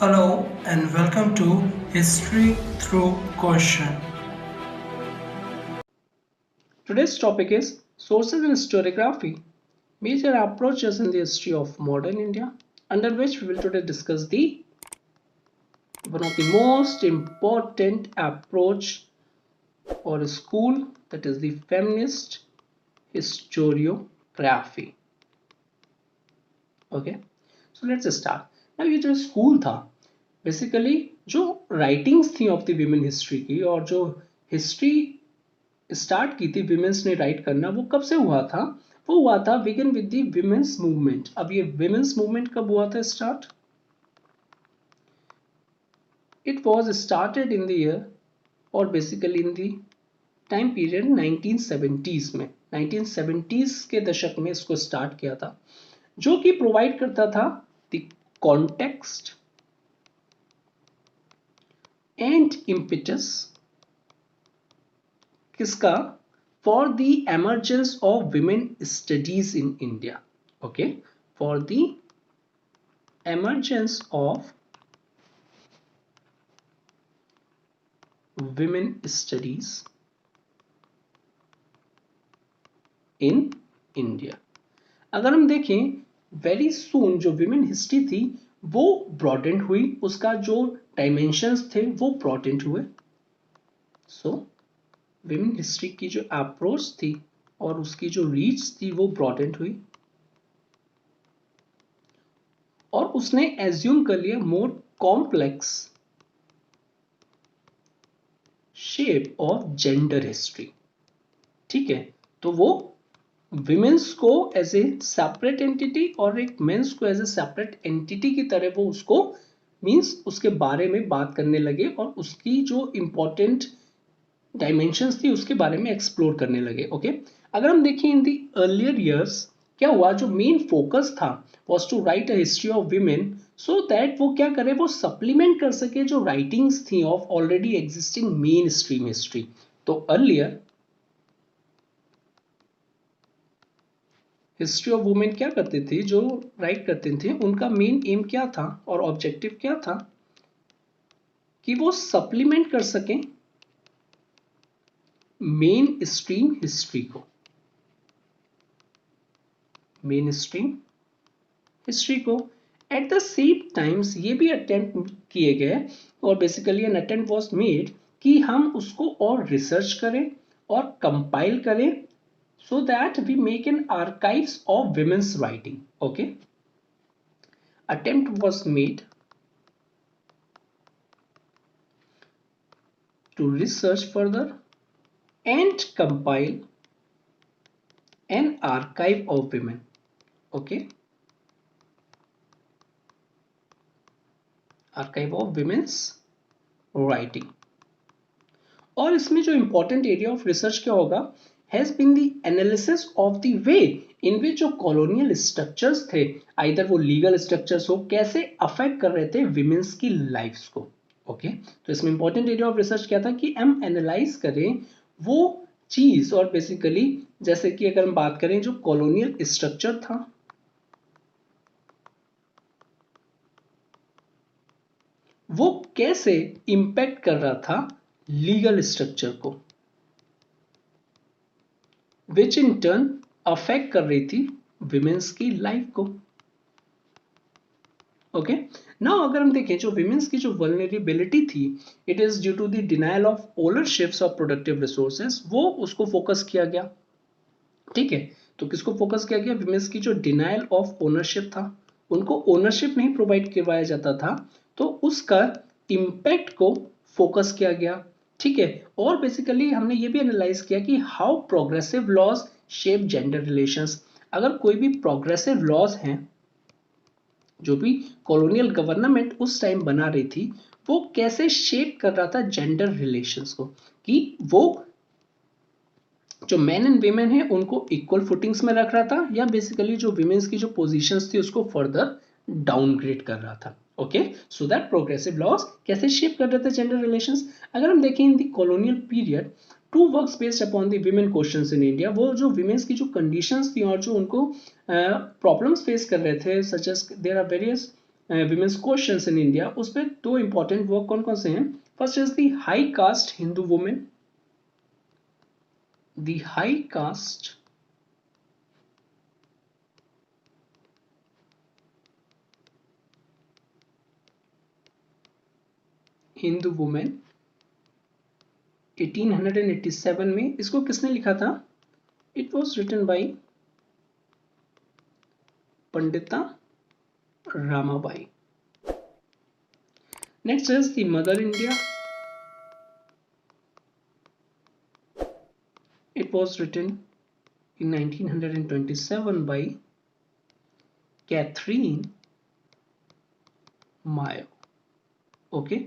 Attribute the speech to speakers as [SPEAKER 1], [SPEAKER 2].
[SPEAKER 1] Hello and welcome to History Through Question.
[SPEAKER 2] Today's topic is Sources in Historiography, Major Approaches in the History of Modern India, under which we will today discuss the one of the most important approach or school, that is the feminist historiography. Okay, so let's start. Now ये जो school था basically जो writings थी of the women history की और जो history start की थी विमेंस ने राइट करना, वो कब से हुआ था? वो हुआ था begin with the women's movement. अब ये विमेंस मूवमेंट कब हुआ था start? It was started in the year और basically in the time period 1970s में, 1970s के दशक में इसको स्टार्ट किया था, जो कि प्रोवाइड करता था द कॉन्टेक्स्ट एंड इम्पिटस किसका? for the emergence of women studies in India. Okay, for the emergence of women studies in India. अगर हम देखें वेरी सून जो विमेन हिस्ट्री थी वो ब्रॉडेंड हुई, उसका जो डायमेंशंस थे वो ब्रॉडेंड हुए। सो विमेन हिस्ट्री की जो अप्रोच थी और उसकी जो रीच थी वो ब्रॉडेंड हुई और उसने एज्यूम कर लिया more complex shape of gender history. ठीक है, तो वो विमेंस को एज ए सेपरेट एंटिटी और एक मेंस को एज ए सेपरेट एंटिटी की तरह वो उसको मींस उसके बारे में बात करने लगे और उसकी जो इंपॉर्टेंट डायमेंशंस थी उसके बारे में एक्सप्लोर करने लगे। ओके, अगर हम देखें इन दी अर्लियर ईयर्स क्या हुआ, जो मेन फोकस था was to write a history of women so that वो क्या करे, वो सप्लीमेंट कर सके जो राइटिंग्स थी of already existing main stream history. तो अर्लियर हिस्ट्री ऑफ वुमेन क्या करते थे, जो राइट करते थे, उनका मेन एम क्या था और ऑब्जेक्टिव क्या था कि वो सप्लीमेंट कर सकें मेन स्ट्रीम हिस्ट्री को, मेन स्ट्रीम हिस्ट्री को। एट द सेम टाइम्स ये भी अटेम्प्ट किए गए और basically an attempt was made कि हम उसको और रिसर्च करें और कंपाइल करें so that we make an archives of women's writing. Okay, attempt was made to research further and compile an archive of women. Okay, archive of women's writing. और इसमें जो इंपॉर्टेंट एरिया ऑफ रिसर्च क्या होगा, has been the analysis of the way in which जो colonial structures थे, either वो legal structures हो, कैसे अफेक्ट कर रहे थे विमेंस की लाइफ्स को। ओके, तो इसमें इंपॉर्टेंट एरिया ऑफ रिसर्च क्या था कि हम एनालाइज करें वो चीज और बेसिकली जैसे कि अगर हम बात करें जो कॉलोनियल स्ट्रक्चर था वो कैसे इंपैक्ट कर रहा था लीगल स्ट्रक्चर को, विच इन टर्न अफेक्ट कर रही थी विमेंस की लाइफ को। ओके, नाउ अगर हम देखें जो विमेंस की जो वल्नरेबिलिटी थी, it is due to the denial of ownerships of productive resources, वो उसको फोकस किया गया। ठीक है, तो किसको फोकस किया गया? विमेंस की जो डिनायल ऑफ ओनरशिप था, उनको ओनरशिप नहीं प्रोवाइड करवाया जाता था, तो उसका इंपैक्ट को फोकस किया गया। ठीक है, और बेसिकली हमने ये भी एनालाइज किया कि how progressive laws shape gender relations. अगर कोई भी प्रोग्रेसिव लॉज हैं जो भी कॉलोनियल गवर्नमेंट उस टाइम बना रही थी, वो कैसे शेप कर रहा था जेंडर रिलेशंस को, कि वो जो मैन एंड वीमेन है उनको इक्वल फुटिंग्स में रख रहा था या बेसिकली जो विमेन्स की जो पोजीशंस थी उसको फर्दर डाउनग्रेड कर रहा था। Okay, so that progressive laws कैसे शेप कर रहे थे जेंडर रिलेशंस। अगर हम देखें in the colonial period two works based upon the women questions in India, वो जो विमेन्स की जो कंडीशंस थी और जो उनको प्रॉब्लम्स फेस कर रहे थे, such as there are various women's questions in India, उसमें दो इंपॉर्टेंट वर्क कौन कौन से हैं? First is the high caste Hindu women, the high caste Hindu women 1887 में। इसको किसने लिखा था? It was written by Pandita Ramabai. Next is the mother India, it was written in 1927 by Catherine Mayo. Okay,